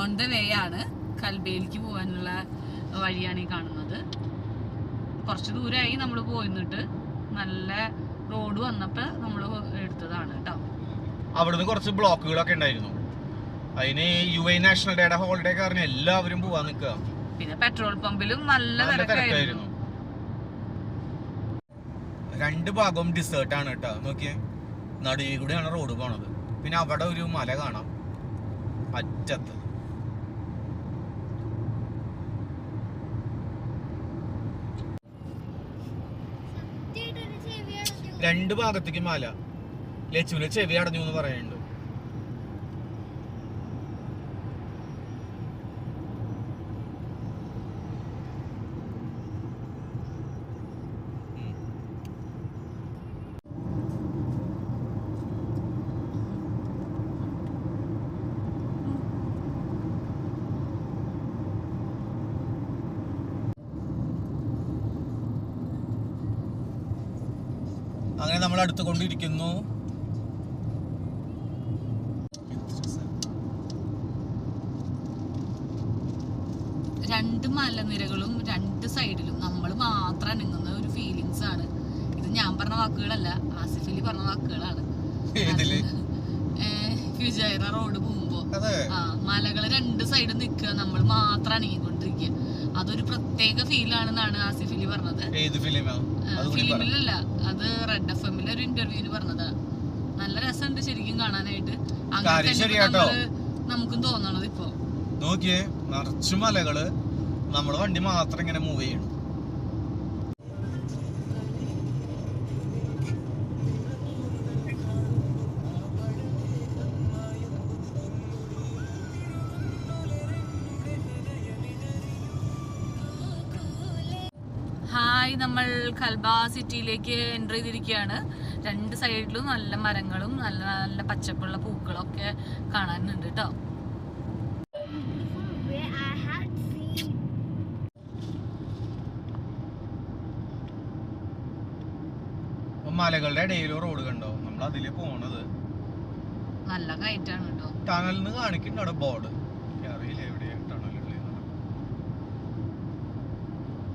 On the way ആണ്. കൽബയിലേക്ക് പോകാനുള്ള വഴിയാണ് ഈ കാണുന്നത്. കുറച്ച് ദൂരമായി നമ്മൾ പോയിന്നിട്ട്. നല്ല റോഡ് വന്നപ്പോൾ നമ്മൾ എടുത്തതാണ് കേട്ടോ. അവിടുന്ന് കുറച്ച് ബ്ലോക്കുകളൊക്കെ ഉണ്ടായിരുന്നു. അതിന് UAE നാഷണൽ ഡേയുടെ ഹോളിഡേ കാരണം എല്ലാവരും പോവാൻ നിൽക്കുക. പിന്നെ പെട്രോൾ പമ്പിലും നല്ല തിരക്കായിരുന്നു. രണ്ട് ഭാഗവും ഡിസേർട്ടാണ് കേട്ടോ. നോക്കിയേ, നടുവിൽ കൂടെയാണ് റോഡ് പോണത്. പിന്നെ അവിടെ ഒരു മല കാണാം അറ്റത്ത്. രണ്ട് ഭാഗത്തേക്ക് മല. ലച്ചുവിന്റെ ചെവി അടഞ്ഞു എന്ന് പറയുന്നുണ്ട്. അങ്ങനെ നമ്മൾ അടുത്തുകൊണ്ടിരിക്കുന്നു. രണ്ട് മലനിരകളും രണ്ട് സൈഡിലും നമ്മൾ മാത്രം അനങ്ങുന്ന ഒരു ഫീലിങ്സ് ആണ് ഇത്. ഞാൻ പറഞ്ഞ വാക്കുകളല്ല, ആസിഫ് അലി പറഞ്ഞ വാക്കുകളാണ്. ഫുജൈറ റോഡ് പോകുമ്പോ മലകള് രണ്ട് സൈഡും നിൽക്കുക, നമ്മൾ മാത്രം അനങ്ങിക്കൊണ്ടിരിക്കുക. അതൊരു പ്രത്യേക ഫീലാണെന്നാണ് ആസിഫ് അലി പറഞ്ഞത്. ഫിലിമിലല്ല, അത് റെഡ് FM-ലെ ഒരു ഇന്റർവ്യൂവിന് പറഞ്ഞതാ. നല്ല രസമുണ്ട് ശരിക്കും കാണാനായിട്ട്. അങ്ങനെ നമുക്കും തോന്നണത്. ഇപ്പൊ നോക്കിയേ, നിറച്ചു മലകള്, നമ്മള് വണ്ടി മാത്രം ഇങ്ങനെ മൂവ് ചെയ്യണം. ഹായ്, നമ്മൾ ഖൽബ സിറ്റിയിലേക്ക് എൻ്റർ ചെയ്തിരിക്കുകയാണ്. രണ്ട് സൈഡിലും നല്ല മരങ്ങളും നല്ല നല്ല പച്ചപ്പുള്ള പൂക്കളൊക്കെ കാണാനുണ്ട് കേട്ടോ. മലകളുടെ ഇടയിൽ റോഡ് കണ്ടോ, നമ്മൾ അതില് പോണത്. നല്ല കയറ്റാണ് കേട്ടോ. ടണലിന് കാണിക്കുന്നുണ്ട് അവിടെ ബോർഡ്. അറിയില്ല എവിടെയാണ് ടണലുള്ളത്.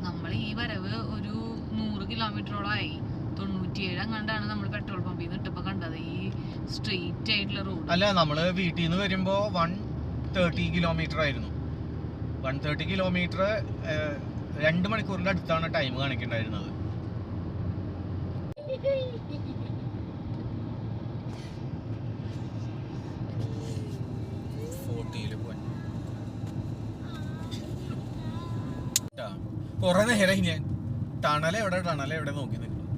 നമ്മൾ ഈ വരവ് ഒരു 100 കിലോമീറ്ററോളായി. 97 അങ്ങാണ്ടാണ് നമ്മൾ പെട്രോൾ പമ്പിൽ നിന്ന് ഇട്ടപ്പോ കണ്ടത് ഈ സ്ട്രെയിറ്റ് ആയിട്ടുള്ള റോഡ്. അല്ല, നമ്മള് വീട്ടിൽ നിന്ന് വരുമ്പോ 130 കിലോമീറ്റർ ആയിരുന്നു. 130 കിലോമീറ്റർ 2 മണിക്കൂറിന്റെ അടുത്താണ് ടൈം കാണിക്കണ്ടായിരുന്നത്. കൊറേ നേരം ഞാൻ ടണൽ എവിടെ നോക്കി നിൽക്കുന്നു.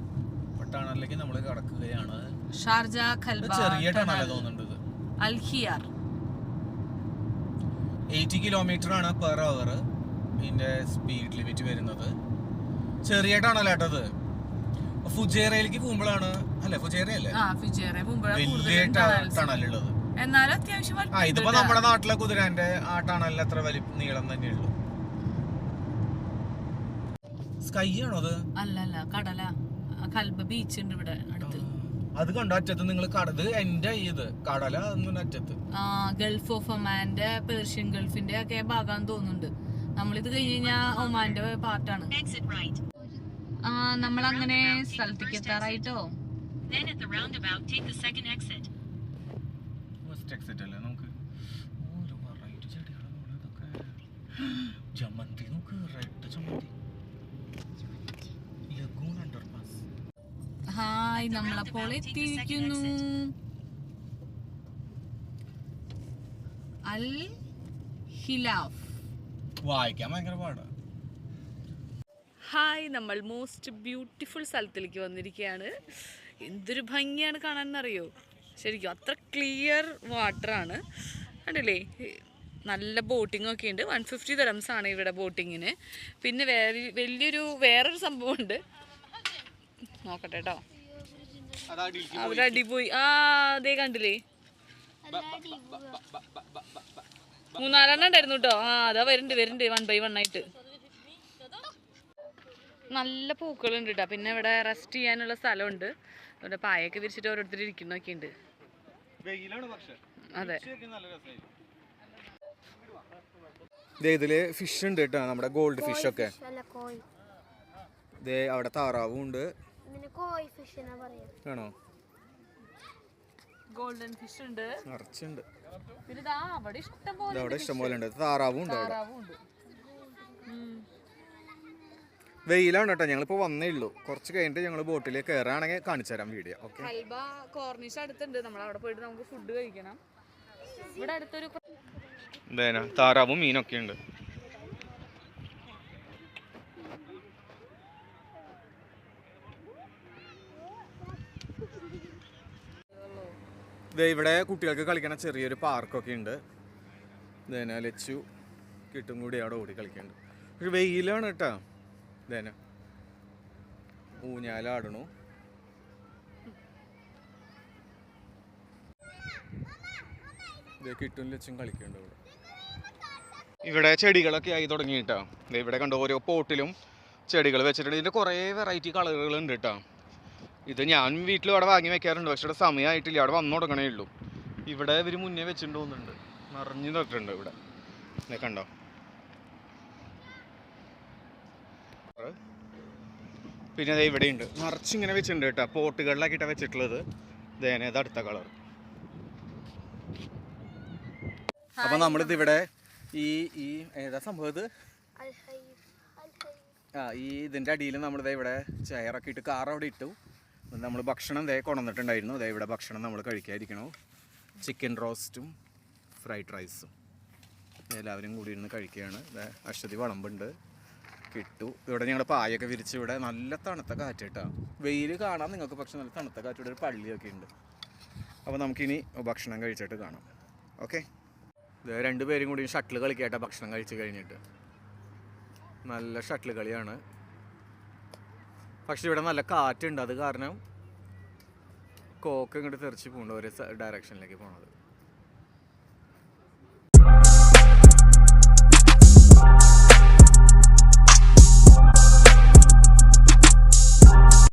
അപ്പൊ ടണലിലേക്ക് നമ്മൾ കടക്കുകയാണ്. ഷാർജ ഖൽബ ചെറിയ ടണൽ തോന്നുന്നുണ്ട്. അൽ ഖിയാർ 80 കിലോമീറ്റർ ആണ് പെർ അവർ ഇതിന്റെ സ്പീഡ് ലിമിറ്റ് വരുന്നത്. ചെറിയ ടണലാട്ടത്. ഫുജൈറയിലേക്ക് പോകുമ്പോഴാണ്, അല്ലെ ഫുജൈറയല്ലേ വലിയ ടണലുള്ളത്. ഇതിപ്പോ നമ്മുടെ നാട്ടിലെ കുതിരാന്റെ ആ ടണലിന് അത്ര നീളം തന്നെയുള്ളൂ. സ്കൈ ആണോ അത്? അല്ല, കടല. ഖൽബ ബീച്ച് ഉണ്ട് ഇവിടെ അടുത്ത്. അത് കണ്ടോ അറ്റത്ത് നിങ്ങൾ കടത് എന്റെ ഇത് കടല അറ്റത്ത്. ഗൾഫ് ഓഫ് ഒമാന്റെ പേർഷ്യൻ ഗൾഫിന്റെ ഒക്കെ ഭാഗം തോന്നുന്നുണ്ട്. നമ്മളിത് കഴിഞ്ഞ് കഴിഞ്ഞാൽ ഒമാന്റെ പാർട്ടാണ്. നമ്മൾ അങ്ങനെ സ്ഥലത്തേക്ക് എത്താറായിട്ടോ. ഹായ്, നമ്മളപ്പോൾ എത്തിയിരിക്കുന്നു. അൽ ഹിലാഫ്. വായിക്കാൻ ഭയങ്കര പാടാ. ഹായ്, നമ്മൾ മോസ്റ്റ് ബ്യൂട്ടിഫുൾ സ്ഥലത്തിലേക്ക് വന്നിരിക്കുകയാണ്. എന്തൊരു ഭംഗിയാണ് കാണാനെന്നറിയോ. ശരിക്കും അത്ര ക്ലിയർ വാട്ടറാണ്. കണ്ടില്ലേ, നല്ല ബോട്ടിംഗ് ഒക്കെ ഉണ്ട്. 150 ദിർഹംസ് ആണ് ഇവിടെ ബോട്ടിങ്ങിന്. പിന്നെ വേറൊരു സംഭവം ഉണ്ട്, നോക്കട്ടെ കേട്ടോ. അവിടെ അടിപോയി. അതേ കണ്ടില്ലേ, 3-4 ഉണ്ടായിരുന്നു കേട്ടോ. അതാ വരുന്നുണ്ട് 1 by 1 ആയിട്ട്. നല്ല പൂക്കളുണ്ട് കേട്ടോ. പിന്നെ ഇവിടെ റെസ്റ്റ് ചെയ്യാനുള്ള സ്ഥലമുണ്ട്. ഇവിടെ പായൊക്കെ വിരിച്ചിട്ട് ഓരോരുത്തർ ഇരിക്കുന്നൊക്കെ ഉണ്ട്. അതെ, ഇതില് ഫിഷ് ഉണ്ട് കേട്ടോ, നമ്മുടെ ഗോൾഡ് ഫിഷ് ഒക്കെ. അവിടെ താറാവും ഉണ്ട്. ആണോ? ഗോൾഡൻ ഫിഷ് ഉണ്ട്, നിറച്ചുണ്ട്. പിന്നെ അവിടെ ഇഷ്ടം പോലെ ഉണ്ട്. താറാവും ഉണ്ട് അവിടെ. വെയിലാണ് കേട്ടോ, ഞങ്ങളിപ്പോ വന്നേ ഉള്ളൂ. കുറച്ച് കഴിഞ്ഞിട്ട് ഞങ്ങൾ ബോട്ടിൽ കയറുകയാണെങ്കിൽ കാണിച്ചു തരാം വീഡിയോ. ഓക്കെ. ഹൽവ കോർണിഷ് അടുത്തുണ്ട്, നമ്മൾ അവിടെ പോയിട്ട് നമുക്ക് ഫുഡ് കഴിക്കണം. ഇവിടെ അടുത്തൊരു താറാവും മീനൊക്കെ ഉണ്ട്. ഇവിടെ കുട്ടികൾക്ക് കളിക്കണ ചെറിയൊരു പാർക്കൊക്കെ ഉണ്ട്. ഇതേന ലച്ചു കിട്ടും കൂടി അവിടെ ഓടി കളിക്കുന്നുണ്ട്. പക്ഷെ വെയിലാണ് കേട്ടോ. ഇതേന ഊഞ്ഞാലാടണു. കിട്ടും ലച്ചും കളിക്കുന്നുണ്ട് ഇവിടെ. ഇവിടെ ചെടികളൊക്കെ ആയി തുടങ്ങി കേട്ടോ. ഇവിടെ കണ്ടോ ഓരോ പോട്ടിലും ചെടികൾ വെച്ചിട്ടുണ്ട്. ഇതിൻ്റെ കുറേ വെറൈറ്റി കളറുകൾ ഉണ്ട് കേട്ടോ. ഇത് ഞാൻ വീട്ടിൽ അവിടെ വാങ്ങി വെക്കാറുണ്ട്, പക്ഷെ ഇവിടെ സമയമായിട്ടില്ല, അവിടെ വന്നു തുടങ്ങണേ ഉള്ളൂ. ഇവിടെ ഇവർ മുന്നേ വെച്ചിട്ട് തോന്നുന്നുണ്ട്, നിറഞ്ഞു തൊട്ടുണ്ട് ഇവിടെ. കണ്ടോ? പിന്നെ അത് ഇവിടെ ഉണ്ട്, നിറച്ചിങ്ങനെ വെച്ചിട്ടുണ്ട് കേട്ടോ. പോട്ടുകളിലാക്കിയിട്ടാണ് വെച്ചിട്ടുള്ളത്. ഇത് അടുത്ത കളർ. അപ്പം നമ്മളിത് ഇവിടെ ഈ ഏതാ സംഭവം ഇത്? ഈ ഇതിൻ്റെ അടിയിൽ നമ്മളിത് ഇവിടെ ചെയറൊക്കെ ഇട്ട് കാർ അവിടെ ഇട്ടു. നമ്മൾ ഭക്ഷണം കൊണ്ടുവന്നിട്ടുണ്ടായിരുന്നു. ഇവിടെ ഭക്ഷണം നമ്മൾ കഴിക്കാതിരിക്കണോ. ചിക്കൻ റോസ്റ്റും ഫ്രൈഡ് റൈസും എല്ലാവരും കൂടി ഇരുന്ന് കഴിക്കുകയാണ്. അശ്വതി വിളമ്പുണ്ട്, കിട്ടു. ഇവിടെ ഞങ്ങൾ പായൊക്കെ വിരിച്ച് ഇവിടെ നല്ല തണുത്ത കാറ്റ് കേട്ടോ. വെയിൽ കാണാം നിങ്ങൾക്ക്, പക്ഷെ നല്ല തണുത്ത കാറ്റ്. ഇവിടെ ഒരു പള്ളിയൊക്കെ ഉണ്ട്. അപ്പോൾ നമുക്കിനി ഭക്ഷണം കഴിച്ചിട്ട് കാണാം. ഓക്കെ. രണ്ടുപേരും കൂടി ഷട്ടിൽ കളിക്കട്ടെ ഭക്ഷണം കഴിച്ച് കഴിഞ്ഞിട്ട്. നല്ല ഷട്ടിൽ കളിയാണ്, പക്ഷെ ഇവിടെ നല്ല കാറ്റുണ്ട്. അത് കാരണം കോക്ക് ഇങ്ങോട്ട് തെറിച്ച് പോകുന്നുണ്ട് ഒരു ഡയറക്ഷനിലേക്ക് പോണത്.